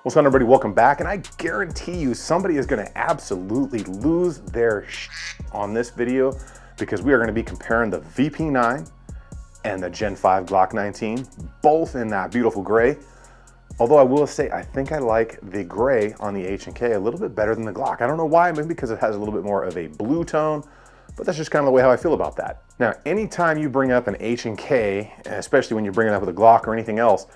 What's up, everybody? Welcome back, and I guarantee you somebody is going to absolutely lose their on this video because we are going to be comparing the VP9 and the Gen 5 Glock 19, both in that beautiful gray. Although I will say, I think I like the gray on the H&K a little bit better than the Glock. I don't know why, maybe because it has a little bit more of a blue tone, but that's just kind of the way how I feel about that. Now, anytime you bring up an H&K, especially when you bring it up with a Glock or anything else,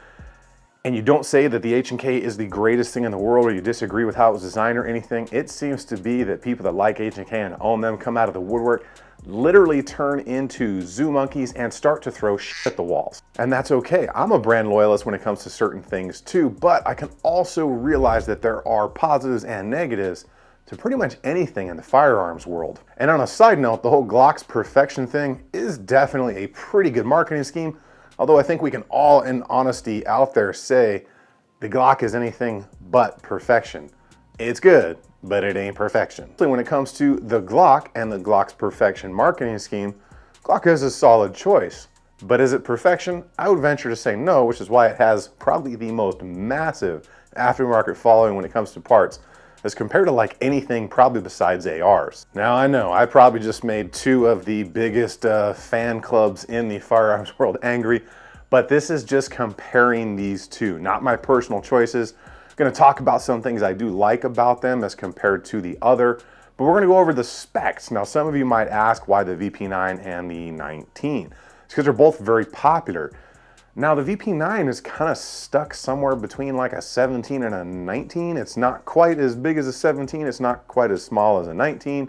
and you don't say that the H&K is the greatest thing in the world, or you disagree with how it was designed or anything, it seems to be that people that like H&K and own them come out of the woodwork, literally turn into zoo monkeys and start to throw shit at the walls. And that's okay. I'm a brand loyalist when it comes to certain things too, but I can also realize that there are positives and negatives to pretty much anything in the firearms world. And on a side note, the whole Glock's perfection thing is definitely a pretty good marketing scheme. Although I think we can all, in honesty, out there say the Glock is anything but perfection. It's good, but it ain't perfection. When it comes to the Glock and the Glock's perfection marketing scheme, Glock is a solid choice. But is it perfection? I would venture to say no, which is why it has probably the most massive aftermarket following when it comes to parts, as compared to like anything probably besides ARs. Now I know, I probably just made two of the biggest fan clubs in the firearms world angry, but this is just comparing these two, not my personal choices. I'm gonna talk about some things I do like about them as compared to the other, but we're gonna go over the specs. Now some of you might ask why the VP9 and the 19. It's because they're both very popular. Now the VP9 is kind of stuck somewhere between like a 17 and a 19. It's not quite as big as a 17. It's not quite as small as a 19.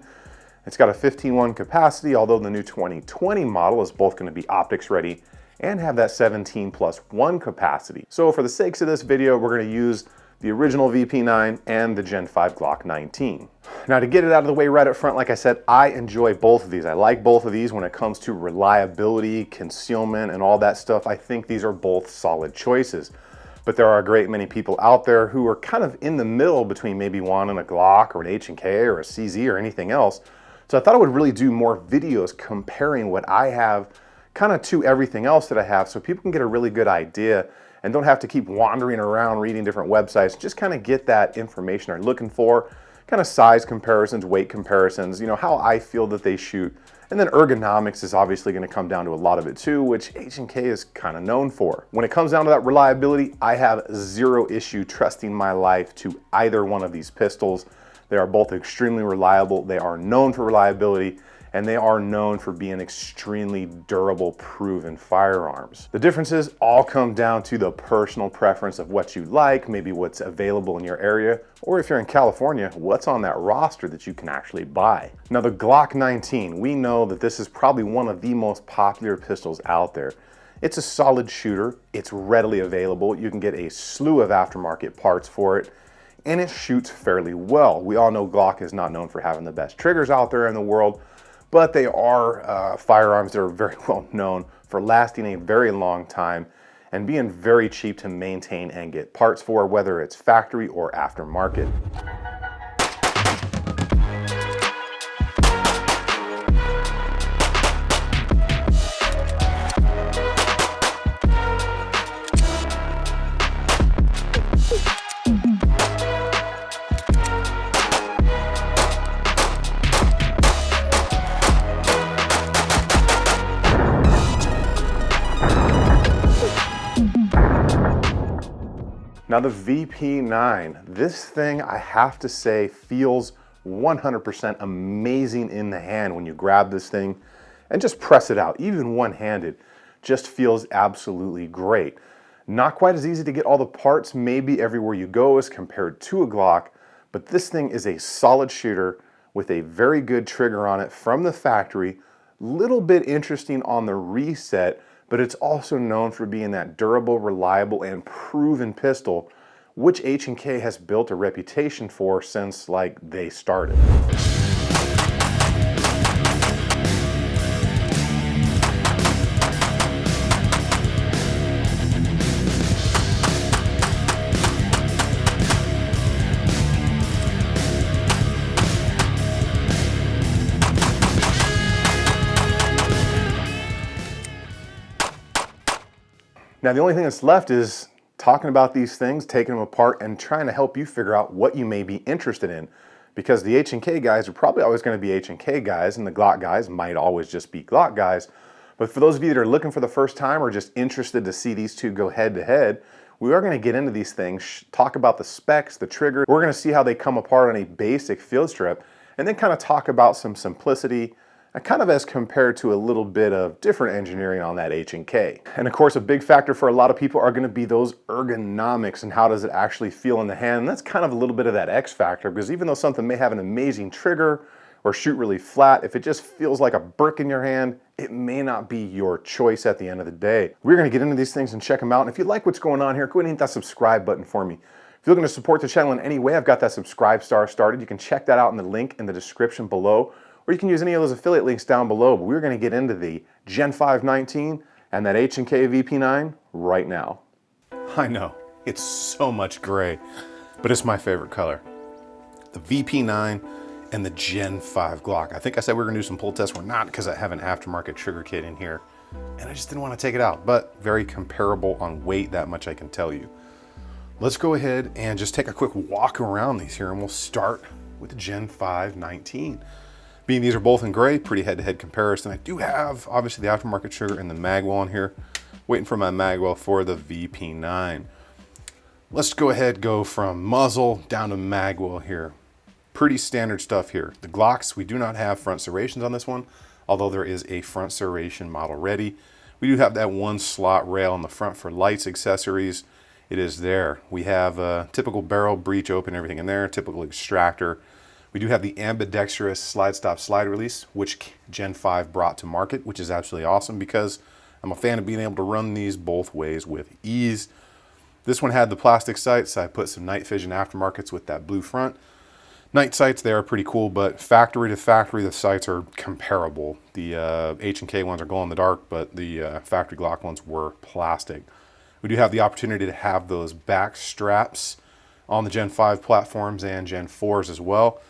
It's got a 15.1 capacity, although the new 2020 model is both going to be optics ready and have that 17+1 capacity. So for the sakes of this video, we're going to use the original VP9 and the Gen 5 Glock 19. Now to get it out of the way right up front, like I said, I enjoy both of these. I like both of these when it comes to reliability, concealment, and all that stuff. I think these are both solid choices. But there are a great many people out there who are kind of in the middle between maybe wanting a Glock or an H&K or a CZ or anything else. So I thought I would really do more videos comparing what I have kind of to everything else that I have so people can get a really good idea and don't have to keep wandering around reading different websites. Just kind of get that information they're looking for, kind of size comparisons, weight comparisons, you know, how I feel that they shoot. And then ergonomics is obviously going to come down to a lot of it too, which H&K is kind of known for. When it comes down to that reliability, I have zero issue trusting my life to either one of these pistols. They are both extremely reliable. They are known for reliability, and they are known for being extremely durable, proven firearms. The differences all come down to the personal preference of what you like, maybe what's available in your area, or if you're in California, what's on that roster that you can actually buy. Now the Glock 19, we know that this is probably one of the most popular pistols out there. It's a solid shooter, it's readily available, you can get a slew of aftermarket parts for it, and it shoots fairly well. We all know Glock is not known for having the best triggers out there in the world, but they are firearms that are very well known for lasting a very long time and being very cheap to maintain and get parts for, whether it's factory or aftermarket. Now the VP9, this thing I have to say feels 100% amazing in the hand when you grab this thing and just press it out, even one-handed, just feels absolutely great. Not quite as easy to get all the parts maybe everywhere you go as compared to a Glock, but this thing is a solid shooter with a very good trigger on it from the factory, little bit interesting on the reset, but it's also known for being that durable, reliable, and proven pistol, which H&K has built a reputation for since like they started. Now the only thing that's left is talking about these things, taking them apart, and trying to help you figure out what you may be interested in. Because the H&K guys are probably always going to be H&K guys, and the Glock guys might always just be Glock guys. But for those of you that are looking for the first time or just interested to see these two go head to head, we are going to get into these things, talk about the specs, the trigger. We're going to see how they come apart on a basic field strip, and then kind of talk about some simplicity, kind of as compared to a little bit of different engineering on that H&K. And of course, a big factor for a lot of people are going to be those ergonomics and how does it actually feel in the hand. And that's kind of a little bit of that X factor, because even though something may have an amazing trigger or shoot really flat, if it just feels like a brick in your hand, it may not be your choice at the end of the day. We're going to get into these things and check them out. And if you like what's going on here, go ahead and hit that subscribe button for me. If you're looking to support the channel in any way, I've got that subscribe star started. You can check that out in the link in the description below, or you can use any of those affiliate links down below. But we're going to get into the Gen 5 19 and that H&K VP9 right now. I know, it's so much gray, but it's my favorite color. The VP9 and the Gen 5 Glock. I think I said we were going to do some pull tests. We're not, because I have an aftermarket trigger kit in here, and I just didn't want to take it out. But very comparable on weight, that much I can tell you. Let's go ahead and just take a quick walk around these here, and we'll start with the Gen 5 19. Being these are both in gray, pretty head-to-head comparison. I do have, obviously, the aftermarket trigger and the magwell on here. Waiting for my magwell for the VP9. Let's go ahead, go from muzzle down to magwell here. Pretty standard stuff here. The Glocks, we do not have front serrations on this one, although there is a front serration model ready. We do have that one slot rail on the front for lights, accessories. It is there. We have a typical barrel, breech open, everything in there, typical extractor. We do have the ambidextrous slide stop slide release, which Gen 5 brought to market, which is absolutely awesome because I'm a fan of being able to run these both ways with ease. This one had the plastic sights, so I put some night vision aftermarkets with that blue front. Night sights, they are pretty cool, but factory to factory, the sights are comparable. The H&K ones are glow in the dark, but the factory Glock ones were plastic. We do have the opportunity to have those back straps on the Gen 5 platforms and Gen 4s as well.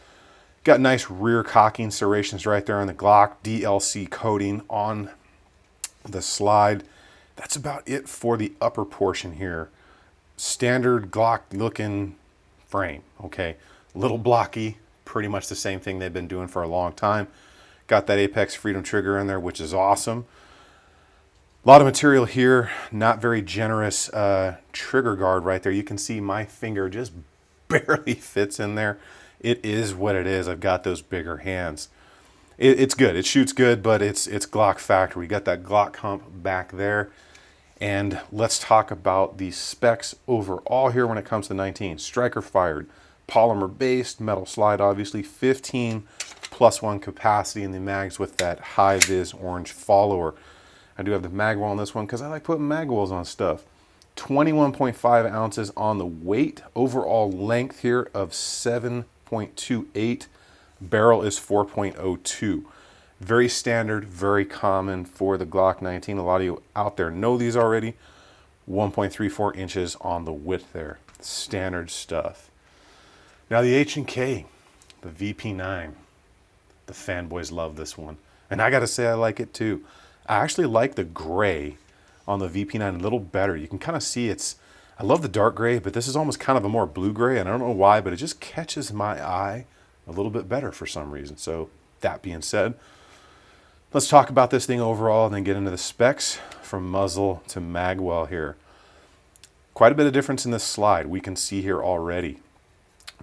Got nice rear cocking serrations right there on the Glock, DLC coating on the slide. That's about it for the upper portion here. Standard Glock looking frame, okay? A little blocky, pretty much the same thing they've been doing for a long time. Got that Apex Freedom trigger in there, which is awesome. A lot of material here, not very generous trigger guard right there. You can see my finger just barely fits in there. It is what it is. I've got those bigger hands. It's good. It shoots good, but it's Glock factory. We got that Glock hump back there. And let's talk about the specs overall here when it comes to 19. Striker fired, polymer based, metal slide obviously, 15+1 capacity in the mags with that high vis orange follower. I do have the magwell on this one because I like putting magwells on stuff. 21.5 ounces on the weight. Overall length here of 7.28. Barrel is 4.02. Very standard, very common for the Glock 19. A lot of you out there know these already. 1.34 inches on the width there. Standard stuff. Now the H&K, the VP9. The fanboys love this one. And I gotta say I like it too. I actually like the gray on the VP9 a little better. You can kind of see I love the dark gray, but this is almost kind of a more blue gray, and I don't know why, but it just catches my eye a little bit better for some reason. So that being said, let's talk about this thing overall and then get into the specs from muzzle to magwell here. Quite a bit of difference in this slide we can see here already.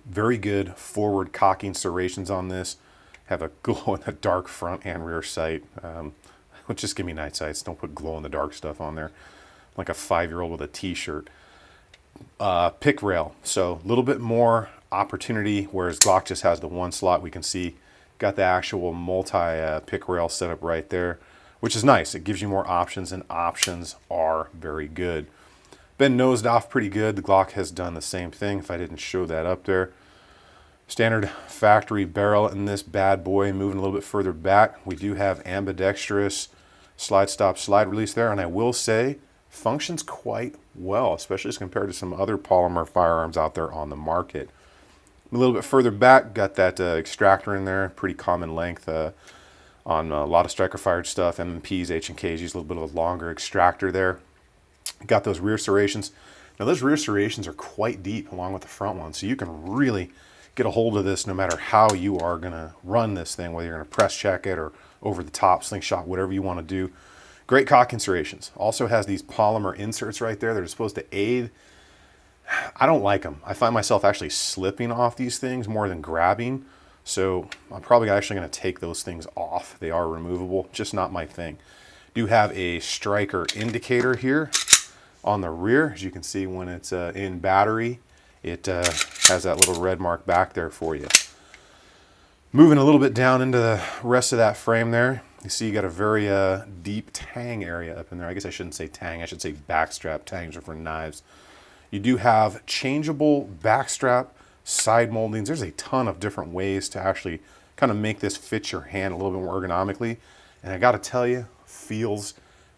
Very good forward cocking serrations on this. Have a glow in the dark front and rear sight. Just give me night sights. Don't put glow in the dark stuff on there. Like a 5-year-old with a t-shirt. Pick rail. So a little bit more opportunity, whereas Glock just has the one slot. We can see got the actual multi pick rail set up right there, which is nice. It gives you more options, and options are very good. Been nosed off pretty good. The Glock has done the same thing, if I didn't show that up there. Standard factory barrel in this bad boy. Moving a little bit further back, we do have ambidextrous slide stop slide release there, and I will say functions quite well, especially as compared to some other polymer firearms out there on the market. A little bit further back, got that extractor in there, pretty common length on a lot of striker fired stuff. M&Ps, H&Ks use a little bit of a longer extractor there. Got those rear serrations. Now those rear serrations are quite deep along with the front one, so you can really get a hold of this no matter how you are gonna run this thing, whether you're gonna press check it or over the top, slingshot, whatever you wanna do. Great cock serrations. Also has these polymer inserts right there that are supposed to aid. I don't like them. I find myself actually slipping off these things more than grabbing. So I'm probably actually going to take those things off. They are removable, just not my thing. Do have a striker indicator here on the rear. As you can see, when it's in battery, it has that little red mark back there for you. Moving a little bit down into the rest of that frame there, you see you got a very deep tang area up in there. I guess I shouldn't say tang, I should say backstrap. Tangs are for knives. You do have changeable backstrap side moldings. There's a ton of different ways to actually kind of make this fit your hand a little bit more ergonomically. And I got to tell you, feels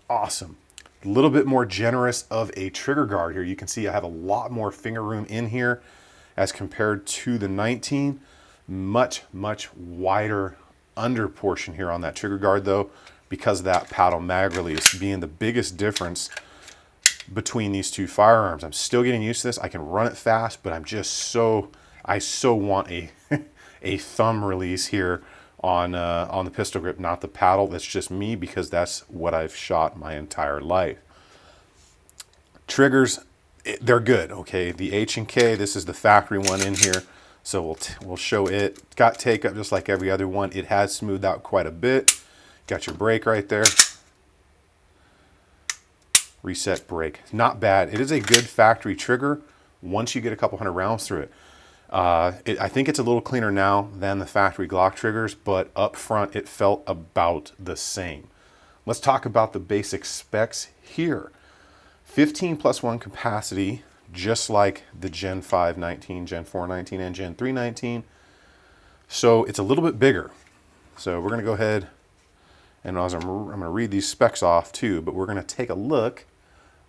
awesome. A little bit more generous of a trigger guard here. You can see I have a lot more finger room in here as compared to the 19. Much wider under portion here on that trigger guard though, because of that paddle mag release being the biggest difference between these two firearms. I'm still getting used to this. I can run it fast, but I so want a a thumb release here on the pistol grip, not the paddle. That's just me because that's what I've shot my entire life. Triggers, they're good. Okay, the H&K, this is the factory one in here, so we'll show it. Got take up just like every other one. It has smoothed out quite a bit. Got your brake right there. Reset brake. Not bad. It is a good factory trigger once you get a couple hundred rounds through it. I think it's a little cleaner now than the factory Glock triggers, but up front it felt about the same. Let's talk about the basic specs here. 15+1 capacity, just like the Gen 5 19, Gen 4 19, and Gen 3 19. So it's a little bit bigger. So we're going to go ahead and I'm going to read these specs off too, but we're going to take a look.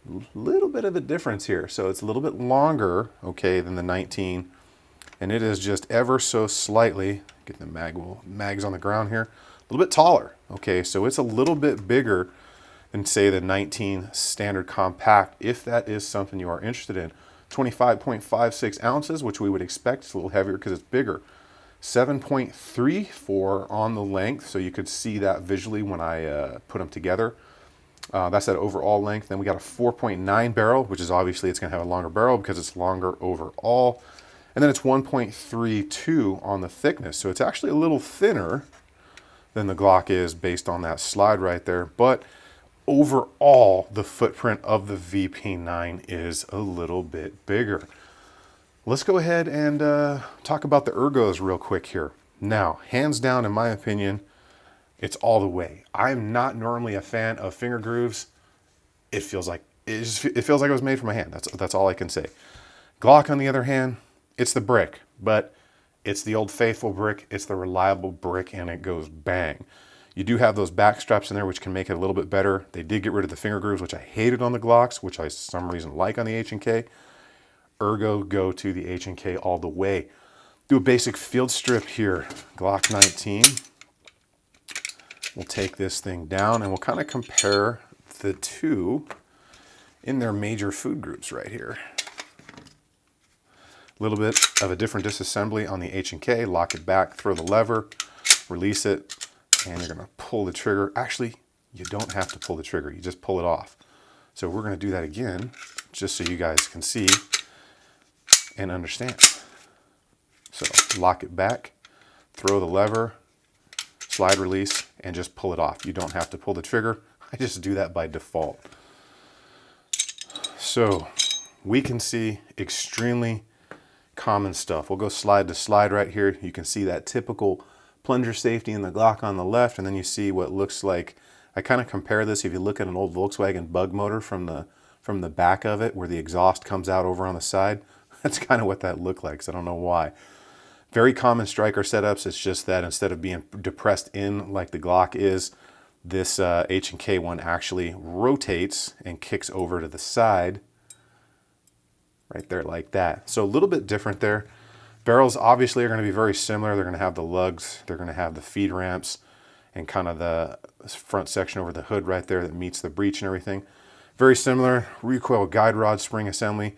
A little bit of a difference here. So it's a little bit longer, okay, than the 19, and it is just ever so slightly, get the mags on the ground here, a little bit taller, okay, so it's a little bit bigger than say the 19 standard compact, if that is something you are interested in. 25.56 ounces, which we would expect. It's a little heavier because it's bigger. 7.34 on the length, so you could see that visually when I put them together. That's that overall length. Then we got a 4.9 barrel, which is obviously it's going to have a longer barrel because it's longer overall. And then it's 1.32 on the thickness. So it's actually a little thinner than the Glock is based on that slide right there. But overall, the footprint of the VP9 is a little bit bigger. Let's go ahead and talk about the ergos real quick here. Now, hands down, in my opinion, it's all the way. I'm not normally a fan of finger grooves. It feels like it feels like it was made for my hand. That's all I can say. Glock, on the other hand, it's the brick, but it's the old faithful brick. It's the reliable brick, and it goes bang. You do have those back straps in there, which can make it a little bit better. They did get rid of the finger grooves, which I hated on the Glocks, which I, for some reason, like on the H&K. Ergo, go to the H&K all the way. Do a basic field strip here. Glock 19. We'll take this thing down and we'll kind of compare the two in their major food groups right here. A little bit of a different disassembly on the H&K. Lock it back, throw the lever, release it, and you're going to pull the trigger. Actually, you don't have to pull the trigger. You just pull it off. So we're going to do that again just so you guys can see and understand. So lock it back, throw the lever, slide release, and just pull it off. You don't have to pull the trigger. I just do that by default. So we can see extremely common stuff. We'll go slide to slide right here. You can see that typical plunger safety in the Glock on the left, and then you see what looks like, I kind of compare this, if you look at an old Volkswagen bug motor from the back of it where the exhaust comes out over on the side. That's kind of what that looked like, so I don't know why. Very common striker setups. It's just that instead of being depressed in like the Glock is, this H&K one actually rotates and kicks over to the side right there like that. So a little bit different there. Barrels obviously are going to be very similar. They're going to have the lugs, they're going to have the feed ramps, and kind of the front section over the hood right there that meets the breech and everything. Very similar recoil guide rod spring assembly.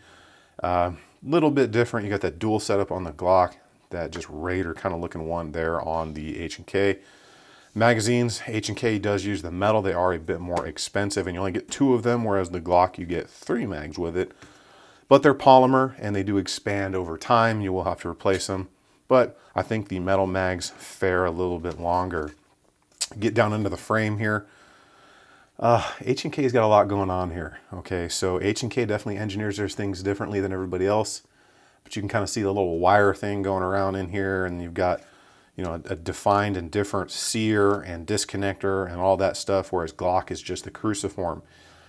Little bit different. You got that dual setup on the Glock, that just Raider kind of looking one there on the H&K. Magazines, H&K does use the metal. They are a bit more expensive, and you only get 2 of them, whereas the Glock, you get 3 mags with it. But they're polymer, and they do expand over time. You will have to replace them. But I think the metal mags fare a little bit longer. Get down into the frame here. H&K's got a lot going on here. Okay, so H&K definitely engineers their things differently than everybody else. But you can kind of see the little wire thing going around in here, and you've got, you know, a defined and different sear and disconnector and all that stuff, whereas Glock is just the cruciform.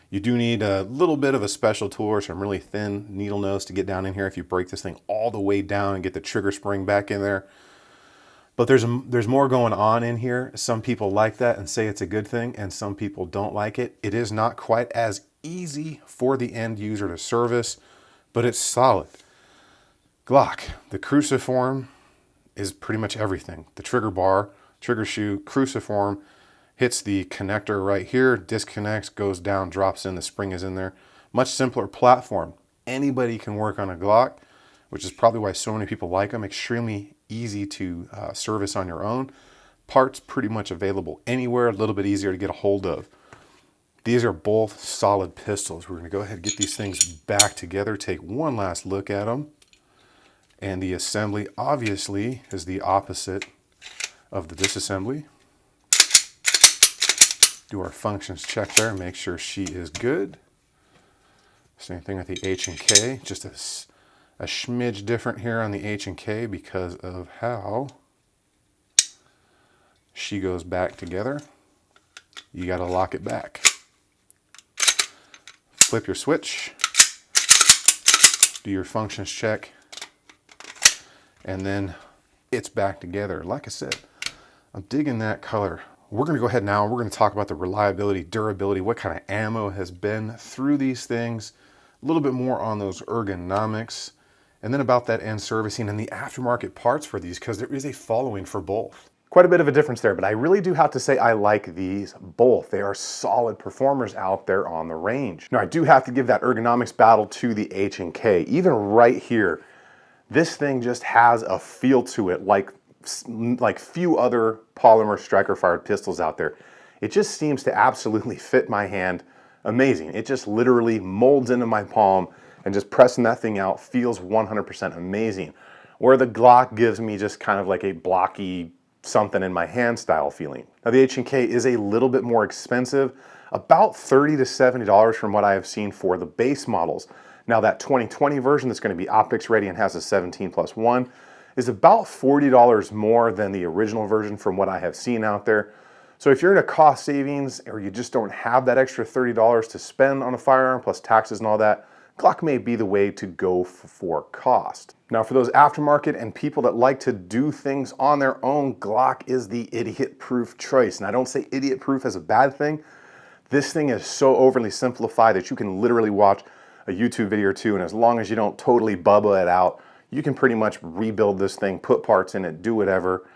You do need a little bit of a special tool or some really thin needle nose to get down in here if you break this thing all the way down and get the trigger spring back in there. But there's more going on in here. Some people like that and say it's a good thing, and some people don't like it. It is not quite as easy for the end user to service, but it's solid. Glock, the cruciform is pretty much everything. The trigger bar, trigger shoe, cruciform, hits the connector right here, disconnects, goes down, drops in, the spring is in there. Much simpler platform. Anybody can work on a Glock, which is probably why so many people like them. Extremely easy to service on your own. Parts pretty much available anywhere, a little bit easier to get a hold of. These are both solid pistols. We're gonna go ahead and get these things back together, take one last look at them. And the assembly obviously is the opposite of the disassembly. Do our functions check there, make sure she is good. Same thing with the H&K, just a smidge different here on the H&K because of how she goes back together. You gotta lock it back. Flip your switch, do your functions check, and then it's back together. Like I said, I'm digging that color. We're gonna go ahead now, we're gonna talk about the reliability, durability, what kind of ammo has been through these things, a little bit more on those ergonomics, and then about that end servicing and the aftermarket parts for these, because there is a following for both. Quite a bit of a difference there, but I really do have to say I like these both. They are solid performers out there on the range. Now I do have to give that ergonomics battle to the H&K. Even right here, this thing just has a feel to it like few other polymer striker fired pistols out there. It just seems to absolutely fit my hand amazing. It just literally molds into my palm, and just pressing that thing out feels 100% amazing. Where the Glock gives me just kind of like a blocky something in my hand style feeling. Now the H&K is a little bit more expensive, about $30 to $70 from what I have seen for the base models. Now that 2020 version that's going to be optics ready and has a 17+1 is about $40 more than the original version from what I have seen out there. So if you're in a cost savings or you just don't have that extra $30 to spend on a firearm plus taxes and all that, Glock may be the way to go for cost. Now for those aftermarket and people that like to do things on their own, Glock is the idiot-proof choice. And I don't say idiot-proof as a bad thing. This thing is so overly simplified that you can literally watch a YouTube video or two, and as long as you don't totally bubba it out, you can pretty much rebuild this thing, put parts in it, do whatever,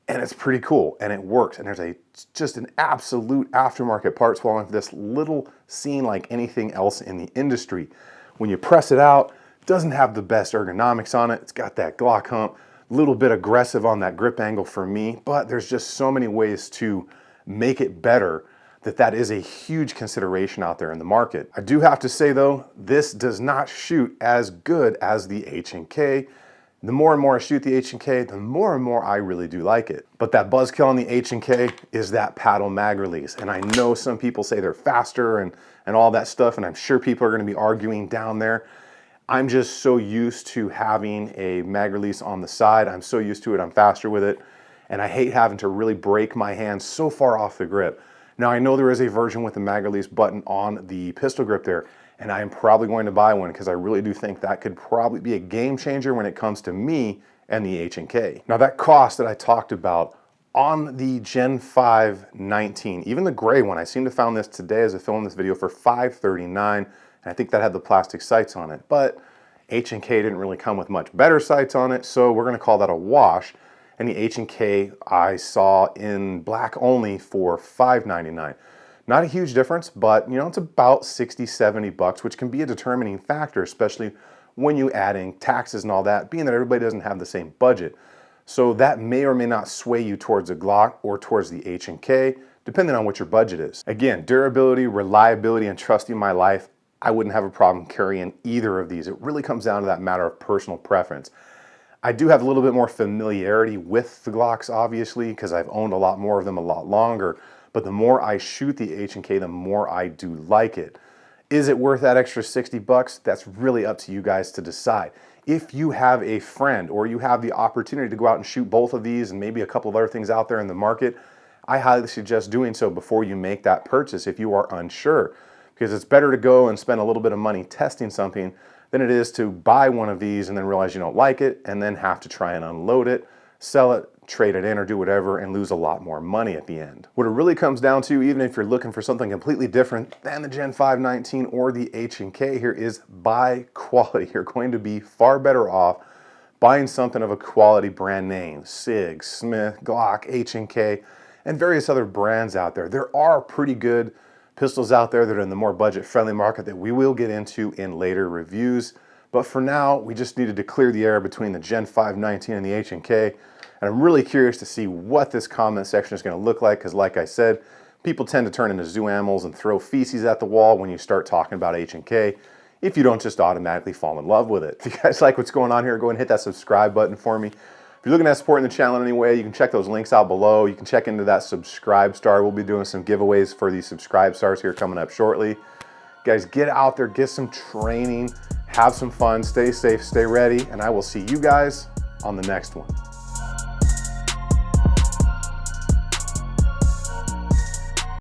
and it's pretty cool, and it works. And there's just an absolute aftermarket parts falling for this little scene like anything else in the industry. When you press it out, it doesn't have the best ergonomics on it. It's got that Glock hump, a little bit aggressive on that grip angle for me, but there's just so many ways to make it better that is a huge consideration out there in the market. I do have to say though, this does not shoot as good as the H&K. The more and more I shoot the H&K, the more and more I really do like it. But that buzzkill on the H&K is that paddle mag release. And I know some people say they're faster and all that stuff, and I'm sure people are gonna be arguing down there. I'm just so used to having a mag release on the side. I'm so used to it, I'm faster with it. And I hate having to really break my hand so far off the grip. Now I know there is a version with the mag release button on the pistol grip there, and I am probably going to buy one because I really do think that could probably be a game changer when it comes to me and the H&K. Now that cost that I talked about on the Gen 5 19, even the gray one, I seem to found this today as I filmed this video for $539, and I think that had the plastic sights on it, but H&K didn't really come with much better sights on it, so we're gonna call that a wash. And the H&K I saw in black only for $599. Not a huge difference, but you know, it's about 60, 70 bucks, which can be a determining factor, especially when you add in taxes and all that, being that everybody doesn't have the same budget. So that may or may not sway you towards a Glock or towards the H&K, depending on what your budget is. Again, durability, reliability, and trusting my life, I wouldn't have a problem carrying either of these. It really comes down to that matter of personal preference. I do have a little bit more familiarity with the Glocks, obviously, because I've owned a lot more of them a lot longer, but the more I shoot the H&K, the more I do like it. Is it worth that extra 60 bucks? That's really up to you guys to decide. If you have a friend or you have the opportunity to go out and shoot both of these and maybe a couple of other things out there in the market, I highly suggest doing so before you make that purchase if you are unsure, because it's better to go and spend a little bit of money testing something than it is to buy one of these and then realize you don't like it and then have to try and unload it, sell it, trade it in, or do whatever and lose a lot more money at the end. What it really comes down to, even if you're looking for something completely different than the Gen 519 or the H&K here, is buy quality. You're going to be far better off buying something of a quality brand name, SIG, Smith, Glock, H&K, and various other brands out there. There are pretty good pistols out there that are in the more budget-friendly market that we will get into in later reviews. But for now, we just needed to clear the air between the Gen 519 and the H&K. And I'm really curious to see what this comment section is going to look like, because like I said, people tend to turn into zoo animals and throw feces at the wall when you start talking about H&K, if you don't just automatically fall in love with it. If you guys like what's going on here, go ahead and hit that subscribe button for me. If you're looking at supporting the channel in any way, you can check those links out below. You can check into that subscribe star. We'll be doing some giveaways for these subscribe stars here coming up shortly. Guys, get out there, get some training, have some fun, stay safe, stay ready, and I will see you guys on the next one.